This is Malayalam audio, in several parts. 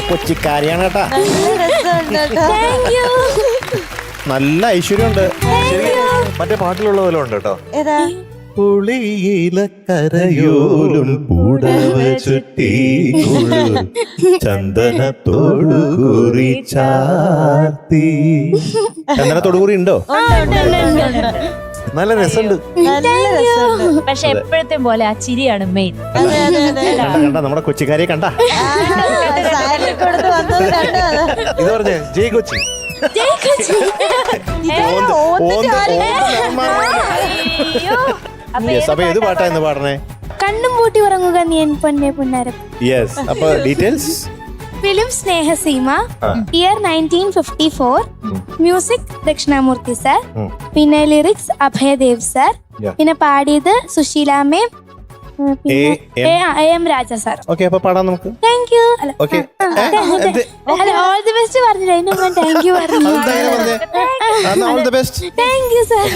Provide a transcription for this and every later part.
കൊച്ചിക്കാരിയാണ് കേട്ടാ. നല്ല ഐശ്വര്യമുണ്ട്. മറ്റേ പാട്ടിലുള്ള പോലെ ഉണ്ട് കേട്ടോ. പുളിയിലക്കരയോലും പൂടവ ചുറ്റി ചന്ദനത്തോടുകൂറി ചാർത്തി. ചന്ദനത്തോടുകൂറി ഉണ്ടോ? നല്ല രസമുണ്ട്. പക്ഷെ എപ്പോഴത്തെ പോലെ ആ ചിരിയാണ് മെയിൻ. കണ്ട നമ്മുടെ കൊച്ചിക്കാരിയെ കണ്ട. ഇത് പറഞ്ഞേ ജയ് കൊച്ചി. അപ്പൊ ഏത് പാട്ടാ ഇന്ന് പാടണേ? കണ്ണും പൂട്ടി ഉറങ്ങുക നീ എൻ പൊന്നെ പുന്നാരം. യെസ്. അപ്പൊ details. Film Snehaseema, year 1954, music Dakshinamoorthy sir, പിന്നെ ലിറിക്സ് അഭയദേവ് സാർ, പിന്നെ പാടിയത് സുശീലാമ്മയും എം രാജ സാർ. ഓക്കെ, അപ്പൊ പാടാം നമുക്ക്. Thank you. All the best പറഞ്ഞില്ല, അതിന് മുമ്പ് താങ്ക് യു പറഞ്ഞു. All the best. Thank you sir.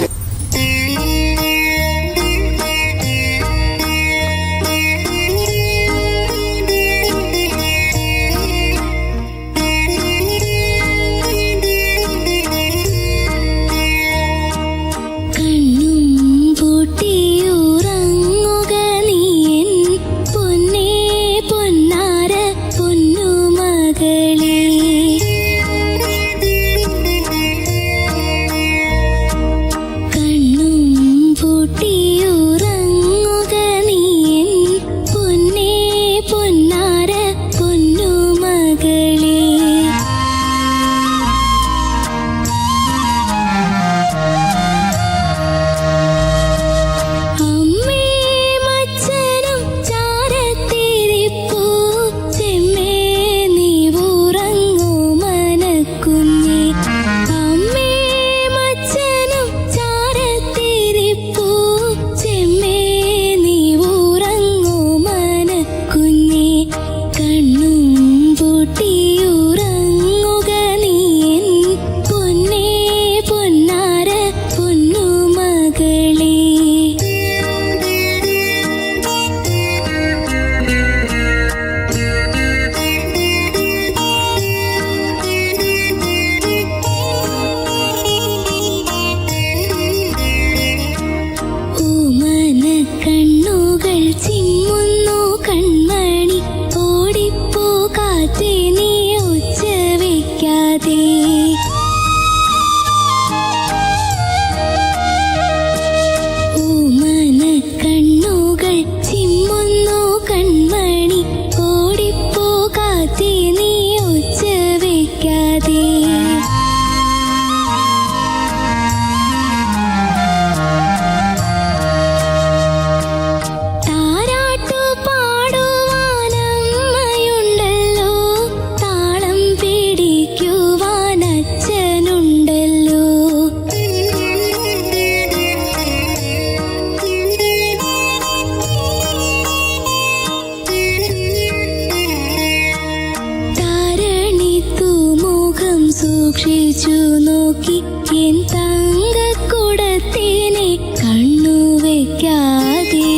സൂക്ഷിച്ചു നോക്കി എൻ തങ്കക്കുടത്തിനെ കണ്ണു വെക്കാതെ.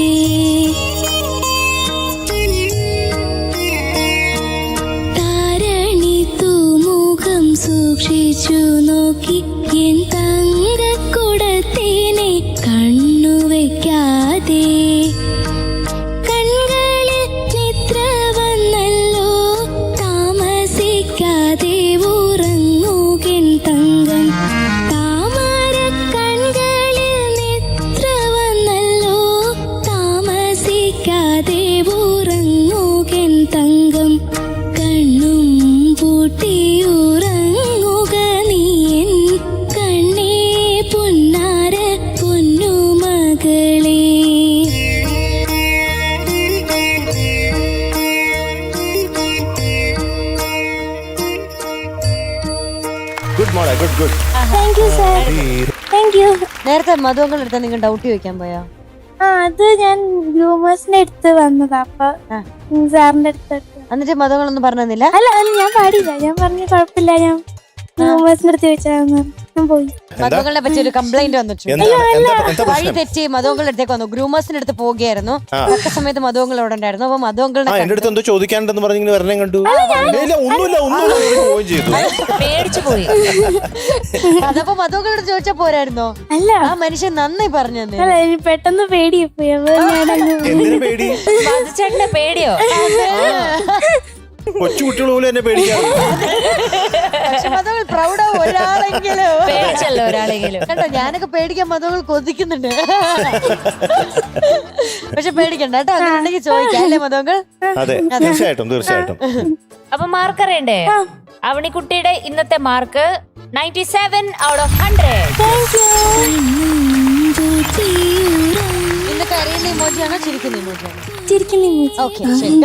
താരണി തൂമുഖം സൂക്ഷിച്ചു നോക്കി എൻ തങ്കക്കുടത്തിനെ കണ്ണു വെക്കാതെ. നേരത്തെ മധുവങ്ങൾ എടുത്താൽ നിങ്ങൾ ഡൗട്ട് ചോദിക്കാൻ പോയാ? അത് ഞാൻ ഗ്രൂമേഴ്സിന്റെ അടുത്ത് വന്നതാ. അപ്പൊ സാറിന്റെ അടുത്ത് എന്നിട്ട് മധുവങ്ങളൊന്നും പറഞ്ഞില്ല? അല്ല, ഞാൻ പാടിയില്ല. ഞാൻ പറഞ്ഞു കുഴപ്പമില്ല, ഞാൻ ഗ്രൂമേഴ്സിന്റെ അടുത്ത് ചോദിച്ചാന്ന്. ഞാൻ പോയി. മധുമകളെ പറ്റി ഒരു കംപ്ലൈന്റ് വന്നിട്ടുണ്ട്. എന്താ വഴി പ്രശ്നം? തെറ്റി മധുമകളുടെ അടുത്തേക്ക് വന്നു. ഗ്രൂമേഴ്സിന്റെ അടുത്ത് പോവുകയായിരുന്നു. തക്ക സമയത്ത് മധുമകൾ അവിടെ ഉണ്ടായിരുന്നു. അപ്പൊ ആ മധുമകളുടെ എന്റെ അടുത്ത് എന്തോ ചോദിക്കാണ്ടെന്ന് പറഞ്ഞിങ്ങനെ വരണേ കണ്ടു. ഇല്ല, ഒന്നുമില്ല പോവുകയും ചെയ്തു. പേടിച്ചു പോയി. അതപ്പോ മധുമകളുടെ അടുത്ത് ചോദിച്ചാ പോരായിരുന്നോ? അല്ല ആ മനുഷ്യൻ നന്നായി പറഞ്ഞു തന്നെ. അല്ല, എനിക്ക് പെട്ടെന്ന് പേടിയായി പോയി. അപ്പൊ ഞാനങ്ങ് എന്തിനു പേടി? മധുചേട്ടന്റെ പേടിയോ? കൊച്ചു കുട്ടികൾ പോലും എന്നെ പേടിക്കാറ്. പക്ഷെ മധുമകൾ പ്രൗഡാവും ഒരാളെങ്കിലും. പേടിച്ചല്ലോ ഒരാളെങ്കിലും. കണ്ടോ, ഞാനൊക്കെ പേടിക്കാൻ മധുമകൾ കൊതിക്കുന്നുണ്ട്. പക്ഷെ പേടിക്കണ്ട കേട്ടോ, അങ്ങനെ ഉണ്ടെങ്കിൽ ചോദിക്കാം അല്ലേ മധുമകൾ? അതെ, തീർച്ചയായിട്ടും തീർച്ചയായിട്ടും. അപ്പൊ മാർക്ക് അറിയണ്ടേ? അവണിക്കുട്ടിയുടെ ഇന്നത്തെ മാർക്ക് 97 out of 100. ഇന്ന് കരയുന്ന ഇമോജിയാണോ ചിരിക്കുന്ന ഇമോജിയാണോ? ചിരിക്കുന്ന ഓക്കെ ശരി.